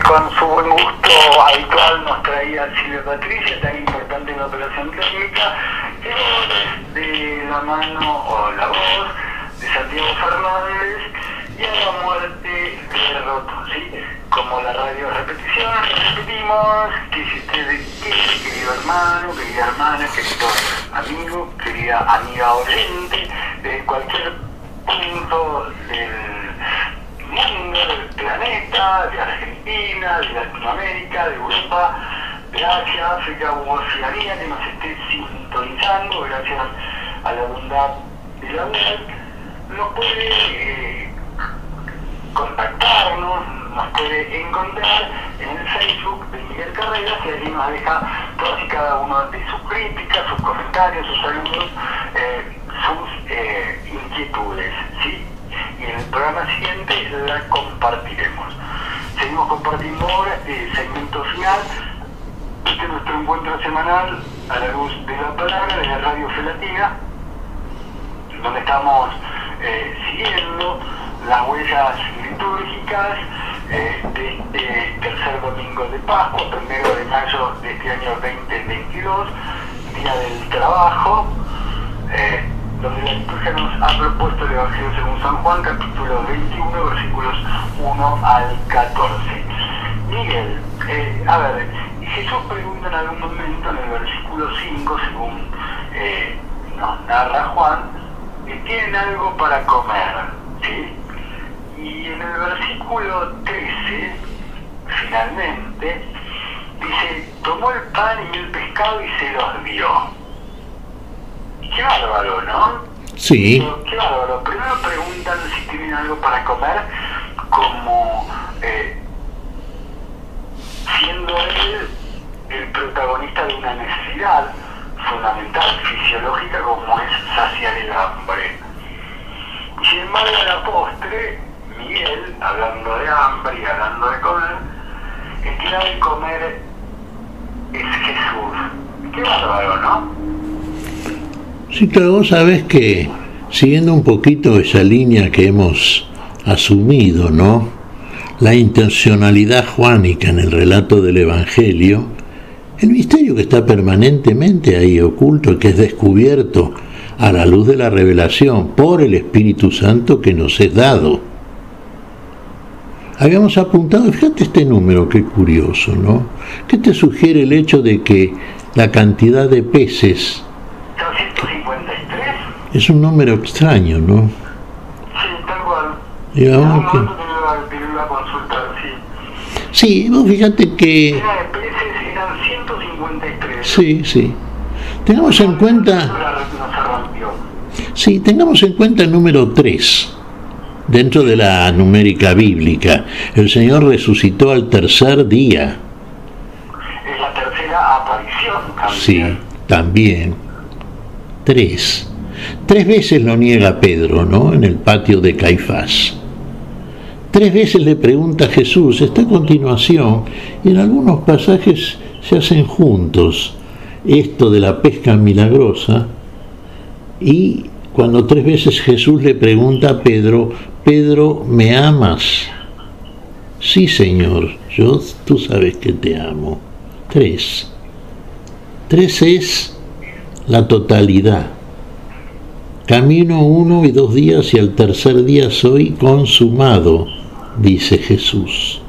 Con su buen gusto habitual nos traía Silvia Patricia, tan importante en la operación técnica, de la mano o la voz de Santiago Fernández, y A la muerte derrotó, ¿sí? Como la radio repetición, repetimos que si usted quiere, querido hermano, querida hermana, querido amigo, querida amiga oyente, de cualquier punto del mundo, del planeta, de Argentina, de Latinoamérica, de Europa, Gracias África u Oceanía que nos esté sintonizando, gracias a la bondad de la web. Nos puede contactarnos, nos puede encontrar en el Facebook de Miguel Carreras y allí nos deja todas y cada uno de sus críticas, sus comentarios, sus saludos, sus inquietudes, ¿sí? Y en el programa siguiente la compartiremos. Seguimos compartiendo ahora segmento final. Este es nuestro encuentro semanal a la luz de la palabra de la Radio Fe Latina, donde estamos siguiendo las huellas litúrgicas de este tercer domingo de Pascua, 1 de mayo de este año 2022, Día del Trabajo, donde la liturgia nos ha propuesto el Evangelio según San Juan, capítulo 21, versículos 1 al 14. Miguel, a ver, Jesús pregunta en algún momento en el versículo 5, según nos narra Juan, ¿tienen algo para comer? ¿Sí? Y en el versículo 13, finalmente, dice, tomó el pan y el pescado y se los dio. Qué bárbaro, ¿no? Sí. Qué bárbaro. Primero preguntan si tienen algo para comer, como siendo él el protagonista de una necesidad fundamental, fisiológica, como es saciar el hambre. Y sin embargo, a la postre, Miguel, hablando de hambre y hablando de comer, el que da de comer es Jesús. Qué bárbaro, ¿no? Sí, claro, vos sabés que, siguiendo un poquito esa línea que hemos asumido, ¿no? La intencionalidad juánica en el relato del Evangelio, el misterio que está permanentemente ahí oculto y que es descubierto a la luz de la revelación por el Espíritu Santo que nos es dado. Habíamos apuntado, fíjate este número, qué curioso, ¿no? ¿Qué te sugiere el hecho de que la cantidad de peces 153. es un número extraño, ¿no? Sí, tal cual. Digamos que... Te lo iba a consultar, sí. Sí, vos fíjate que... Era de peces, eran 153. Sí, sí. Tengamos en cuenta... No se rompió. Sí, tengamos en cuenta el número 3. Dentro de la numérica bíblica, el Señor resucitó al tercer día. Es la tercera aparición también. Sí, también. 3. 3 veces lo niega Pedro, ¿no? En el patio de Caifás. 3 veces le pregunta a Jesús, está a continuación, y en algunos pasajes se hacen juntos esto de la pesca milagrosa, y cuando 3 veces Jesús le pregunta a Pedro, Pedro, ¿me amas? Sí, Señor, tú sabes que te amo. 3. 3 es la totalidad. Camino 1 y 2 días y al tercer día soy consumado, dice Jesús.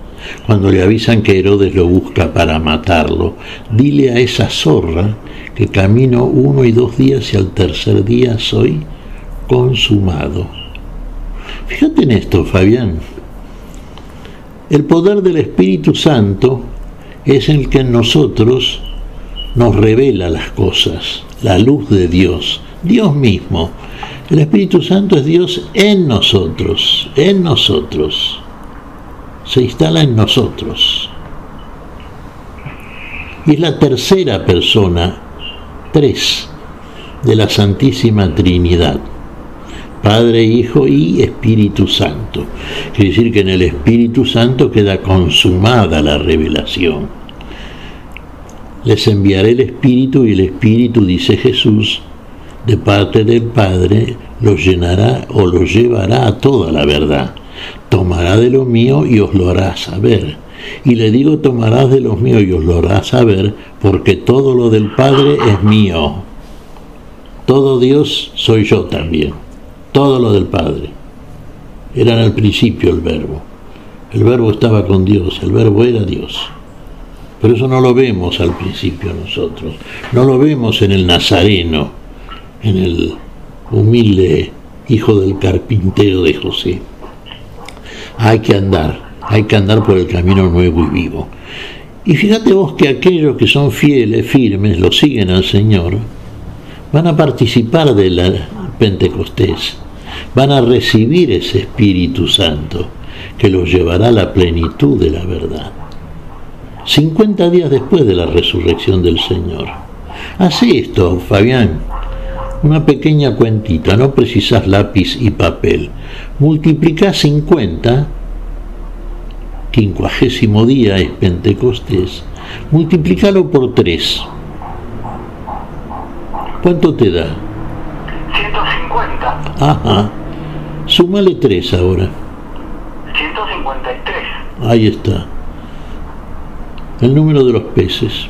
Cuando le avisan que Herodes lo busca para matarlo, dile a esa zorra que camino 1 y 2 días y al tercer día soy consumado. Fíjate en esto, Fabián. El poder del Espíritu Santo es el que en nosotros nos revela las cosas, la luz de Dios, Dios mismo. El Espíritu Santo es Dios en nosotros, se instala en nosotros. Y es la tercera persona, 3, de la Santísima Trinidad. Padre, Hijo y Espíritu Santo. Quiere decir que en el Espíritu Santo queda consumada la revelación. Les enviaré el Espíritu y el Espíritu, dice Jesús, de parte del Padre, los llenará o los llevará a toda la verdad. Tomará de lo mío y os lo hará saber. Y le digo, tomarás de lo mío y os lo hará saber, porque todo lo del Padre es mío. Todo Dios soy yo también. Todo lo del Padre. Era en el principio el Verbo. El Verbo estaba con Dios, el Verbo era Dios. Pero eso no lo vemos al principio nosotros. No lo vemos en el Nazareno, en el humilde hijo del carpintero de José. Hay que andar por el camino nuevo y vivo. Y fíjate vos que aquellos que son fieles, firmes, lo siguen al Señor, van a participar de la Pentecostés, van a recibir ese Espíritu Santo que los llevará a la plenitud de la verdad. 50 días después de la resurrección del Señor. Hace esto, Fabián, una pequeña cuentita, no precisas lápiz y papel. Multiplicá 50, 50º día es Pentecostés, multiplícalo por 3. ¿Cuánto te da? 150. Ajá. Súmale 3 ahora. 153. Ahí está. El número de los peces.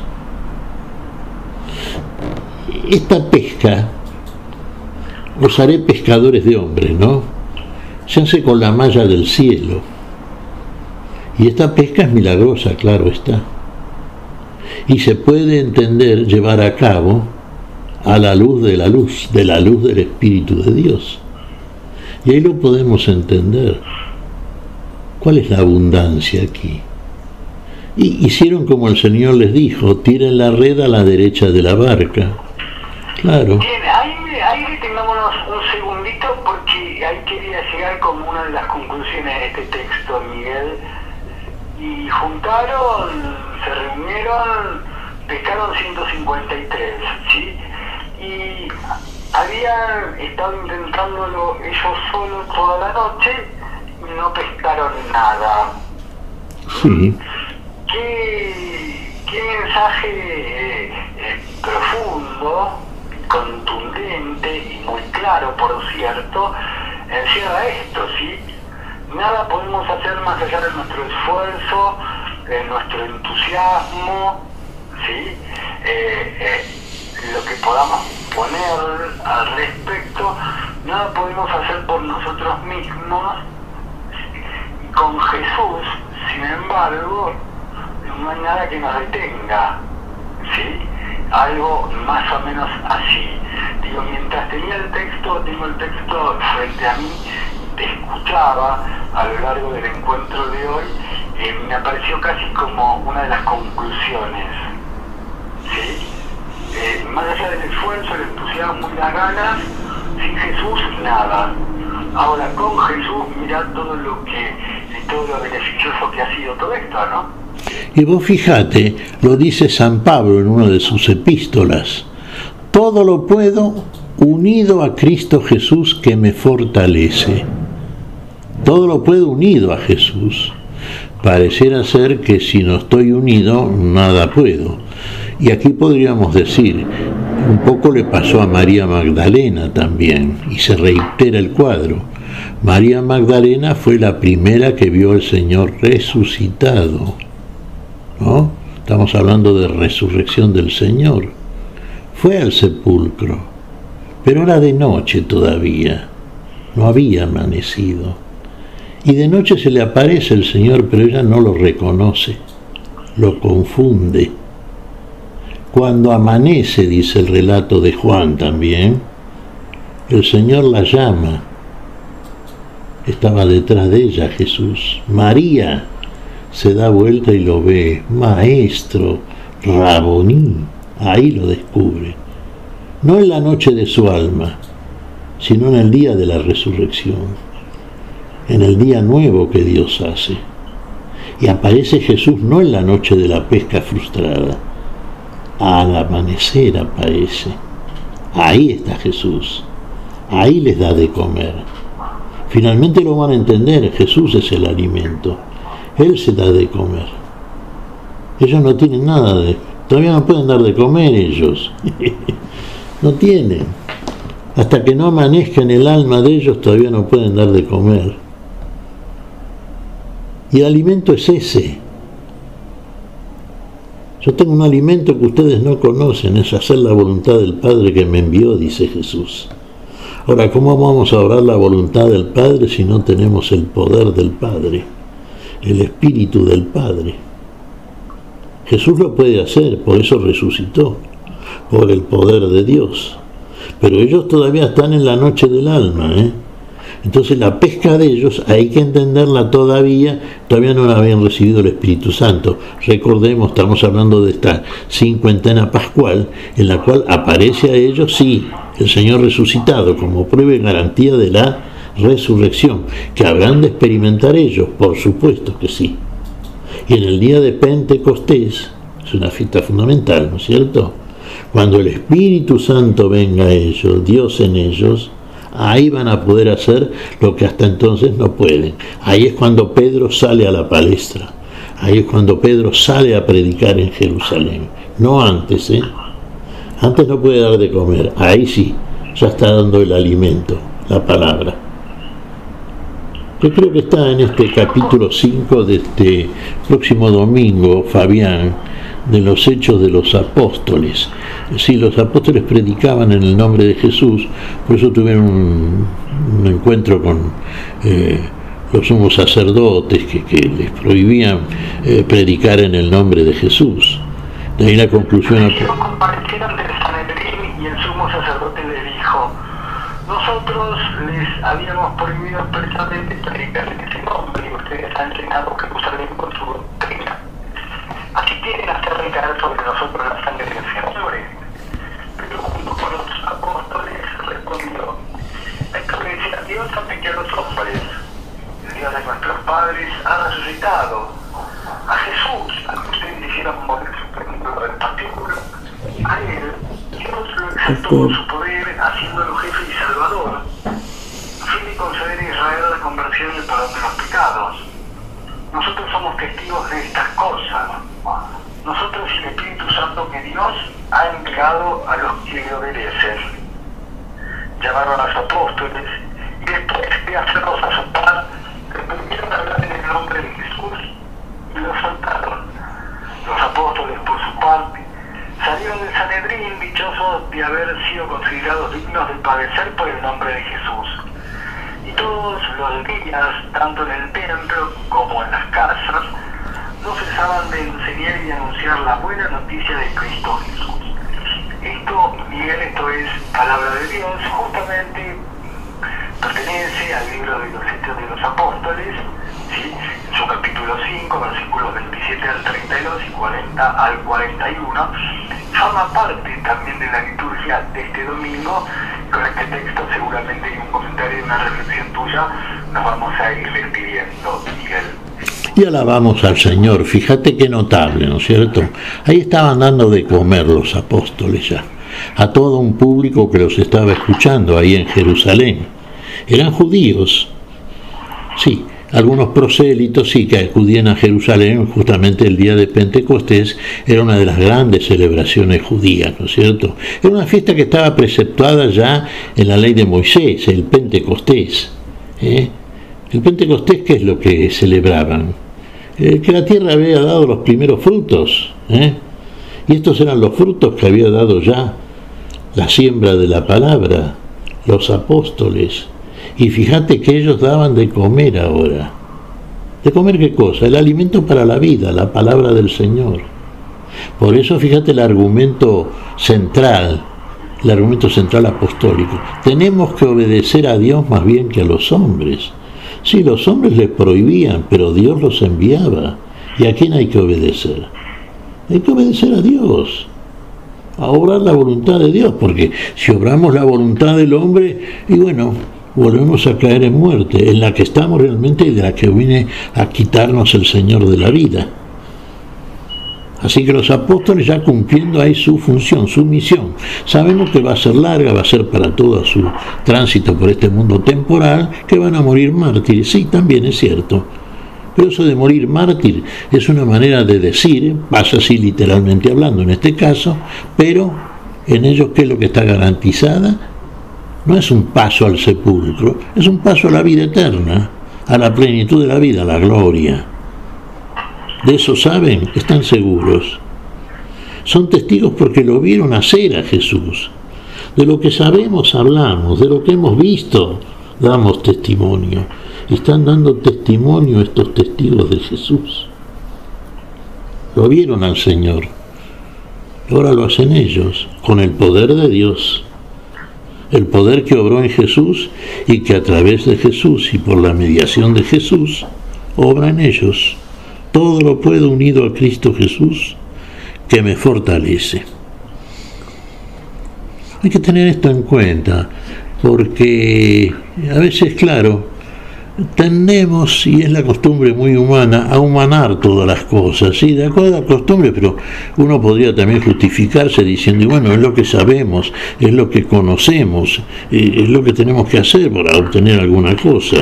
Esta pesca, os haré pescadores de hombres, ¿no? Se hace con la malla del cielo. Y esta pesca es milagrosa, claro está. Y se puede entender, llevar a cabo a la luz de la luz del Espíritu de Dios. Y ahí lo podemos entender. ¿Cuál es la abundancia aquí? Y hicieron como el Señor les dijo, tiren la red a la derecha de la barca. Claro. Bien, ahí detengámonos un segundito porque ahí quería llegar como una de las conclusiones de este texto, Miguel. Y juntaron, se reunieron, pescaron 153, ¿sí? Y habían estado intentándolo ellos solos toda la noche y no pescaron nada. Sí. ¿Qué mensaje profundo, contundente y muy claro, por cierto, encierra esto, ¿sí? Nada podemos hacer más allá de nuestro esfuerzo, de nuestro entusiasmo, ¿sí? Lo que podamos poner al respecto, nada podemos hacer por nosotros mismos. Con Jesús, sin embargo, no hay nada que nos detenga, ¿sí? Algo más o menos así. Digo, mientras tengo el texto frente a mí, te escuchaba a lo largo del encuentro de hoy, me apareció casi como una de las conclusiones, ¿sí? Más allá del esfuerzo, el entusiasmo y las ganas, sin Jesús nada. Ahora con Jesús mirá todo lo beneficioso que ha sido todo esto, ¿no? Y vos fíjate, lo dice San Pablo en una de sus epístolas, todo lo puedo unido a Cristo Jesús que me fortalece. Todo lo puedo unido a Jesús. Pareciera ser que si no estoy unido, nada puedo. Y aquí podríamos decir, un poco le pasó a María Magdalena también, y se reitera el cuadro. María Magdalena fue la primera que vio al Señor resucitado, ¿no? Estamos hablando de resurrección del Señor. Fue al sepulcro, pero era de noche todavía, no había amanecido. Y de noche se le aparece el Señor, pero ella no lo reconoce, lo confunde. Cuando amanece, dice el relato de Juan también, el Señor la llama. Estaba detrás de ella Jesús. María se da vuelta y lo ve. Maestro, Raboní. Ahí lo descubre. No en la noche de su alma, sino en el día de la resurrección. En el día nuevo que Dios hace. Y aparece Jesús no en la noche de la pesca frustrada. Al amanecer aparece. Ahí está Jesús. Ahí les da de comer. Finalmente lo van a entender. Jesús es el alimento. Él se da de comer. Ellos no tienen nada de... Todavía no pueden dar de comer ellos. No tienen. Hasta que no amanezca en el alma de ellos todavía no pueden dar de comer. Y el alimento es ese. Yo tengo un alimento que ustedes no conocen, es hacer la voluntad del Padre que me envió, dice Jesús. Ahora, ¿cómo vamos a orar la voluntad del Padre si no tenemos el poder del Padre, el Espíritu del Padre? Jesús lo puede hacer, por eso resucitó, por el poder de Dios. Pero ellos todavía están en la noche del alma, Entonces la pesca de ellos hay que entenderla todavía no la habían recibido el Espíritu Santo. Recordemos, estamos hablando de esta cincuentena pascual, en la cual aparece a ellos, sí, el Señor resucitado, como prueba y garantía de la resurrección, que habrán de experimentar ellos, por supuesto que sí. Y en el día de Pentecostés, es una fiesta fundamental, ¿no es cierto? Cuando el Espíritu Santo venga a ellos, Dios en ellos, ahí van a poder hacer lo que hasta entonces no pueden. Ahí es cuando Pedro sale a la palestra. Ahí es cuando Pedro sale a predicar en Jerusalén. No antes, ¿eh? Antes no puede dar de comer. Ahí sí, ya está dando el alimento, la palabra. Yo creo que está en este capítulo 5 de este próximo domingo, Fabián, de los Hechos de los Apóstoles. Sí, los apóstoles predicaban en el nombre de Jesús, por eso tuvieron un encuentro con los sumos sacerdotes que les prohibían predicar en el nombre de Jesús. De ahí la conclusión. Comparecieron del Sanedrín y el sumo sacerdote les dijo: nosotros les habíamos prohibido expresamente predicar en ese nombre y ustedes han llenado Jerusalén con su doctrina. Así quieren hacer recaer sobre nosotros la sangre del Señor. Pero junto con los apóstoles respondió: hay que obedecer a Dios antes que a los hombres. El Dios de nuestros padres ha resucitado a Jesús, a que ustedes hicieron morir del patíbulo. A él Dios lo exaltó con su poder, haciéndolo jefe y salvador, a fin de conceder a Israel la conversión y el perdón de los pecados. Nosotros somos testigos de estas cosas. Nosotros y el Espíritu Santo que Dios ha entregado a los que le obedecen. Llamaron a los apóstoles y después de hacerlos azopar, les permitieron hablar en el nombre de Jesús y los soltaron. Los apóstoles, por su parte, salieron del Sanedrín dichosos de haber sido considerados dignos de padecer por el nombre de Jesús. Y todos los días, tanto en el templo como en las casas, no cesaban de enseñar y anunciar la buena noticia de Cristo Jesús. Esto es palabra de Dios, justamente pertenece al libro de los Hechos de los Apóstoles, ¿sí? En su capítulo 5, versículos 27 al 32 y 40 al 41, forma parte también de la liturgia de este domingo. Con este texto seguramente hay un comentario y una reflexión tuya, nos vamos a ir despidiendo, Miguel. Y alabamos al Señor, fíjate qué notable, ¿no es cierto? Ahí estaban dando de comer los apóstoles ya, a todo un público que los estaba escuchando ahí en Jerusalén. Eran judíos, sí, algunos prosélitos sí que acudían a Jerusalén justamente el día de Pentecostés. Era una de las grandes celebraciones judías, ¿no es cierto? Era una fiesta que estaba preceptuada ya en la ley de Moisés, el Pentecostés. El Pentecostés, ¿qué es lo que celebraban? Que la tierra había dado los primeros frutos, y estos eran los frutos que había dado ya la siembra de la palabra, los apóstoles. Y fíjate que ellos daban de comer ahora. ¿De comer qué cosa? El alimento para la vida, la palabra del Señor. Por eso fíjate el argumento central apostólico. Tenemos que obedecer a Dios más bien que a los hombres. Sí, los hombres les prohibían, pero Dios los enviaba. ¿Y a quién hay que obedecer? Hay que obedecer a Dios, a obrar la voluntad de Dios, porque si obramos la voluntad del hombre, y bueno, volvemos a caer en muerte, en la que estamos realmente y de la que viene a quitarnos el Señor de la vida. Así que los apóstoles ya cumpliendo ahí su función, su misión. Sabemos que va a ser larga, va a ser para todo su tránsito por este mundo temporal, que van a morir mártires. Sí, también es cierto. Pero eso de morir mártir es una manera de decir, pasa así literalmente hablando en este caso, pero en ellos ¿qué es lo que está garantizada? No es un paso al sepulcro, es un paso a la vida eterna, a la plenitud de la vida, a la gloria. De eso saben, están seguros. Son testigos porque lo vieron hacer a Jesús. De lo que sabemos hablamos, de lo que hemos visto damos testimonio. Están dando testimonio estos testigos de Jesús. Lo vieron al Señor. Ahora lo hacen ellos, con el poder de Dios. el poder que obró en Jesús y que a través de Jesús y por la mediación de Jesús obra en ellos. Todo lo puedo unido a Cristo Jesús que me fortalece. Hay que tener esto en cuenta, porque a veces, claro, tendemos, y es la costumbre muy humana, a humanar todas las cosas, sí, de acuerdo a la costumbre, pero uno podría también justificarse diciendo, bueno, es lo que sabemos, es lo que conocemos, es lo que tenemos que hacer para obtener alguna cosa.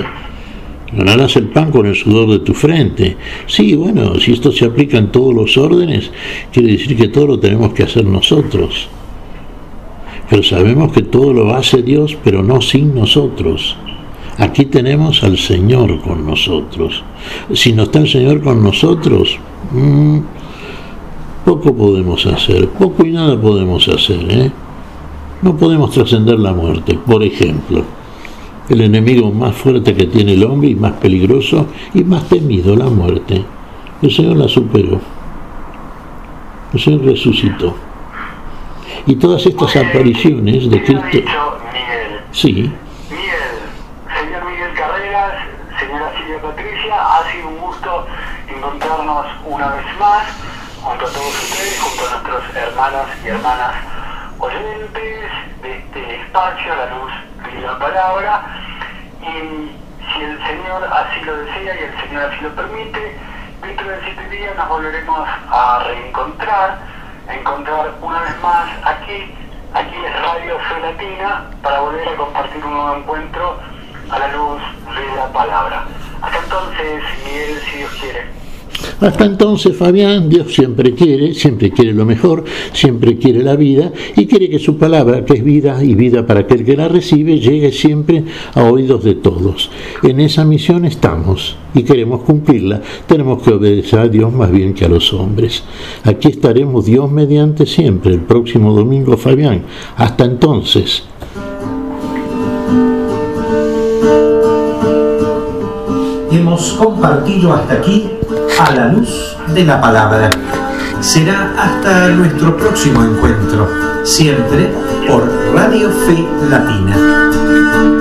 Ganarás el pan con el sudor de tu frente. Sí, bueno, si esto se aplica en todos los órdenes, quiere decir que todo lo tenemos que hacer nosotros. Pero sabemos que todo lo hace Dios, pero no sin nosotros. Aquí tenemos al Señor con nosotros. Si no está el Señor con nosotros, poco podemos hacer, poco y nada podemos hacer, ¿eh? No podemos trascender la muerte, por ejemplo. El enemigo más fuerte que tiene el hombre y más peligroso y más temido, la muerte. El Señor la superó. El Señor resucitó. Y todas estas apariciones de Cristo... Miguel. Sí. Miguel, señor Miguel Carreras, señora Silvia Patricia, ha sido un gusto encontrarnos una vez más junto a todos ustedes, junto a nuestros hermanos y hermanas oyentes de este espacio, La Luz de la Palabra. Y si el Señor así lo desea y el Señor así lo permite, dentro de 7 días nos volveremos a reencontrar, una vez más aquí es Radio Fe Latina, para volver a compartir un nuevo encuentro a la luz de la palabra. Hasta entonces, Miguel, si Dios quiere. Hasta entonces, Fabián, Dios siempre quiere lo mejor, siempre quiere la vida y quiere que su palabra, que es vida y vida para aquel que la recibe, llegue siempre a oídos de todos. En esa misión estamos y queremos cumplirla. Tenemos que obedecer a Dios más bien que a los hombres. Aquí estaremos, Dios mediante, siempre, el próximo domingo, Fabián. Hasta entonces. Hemos compartido hasta aquí a la luz de la palabra. Será hasta nuestro próximo encuentro, siempre por Radio Fe Latina.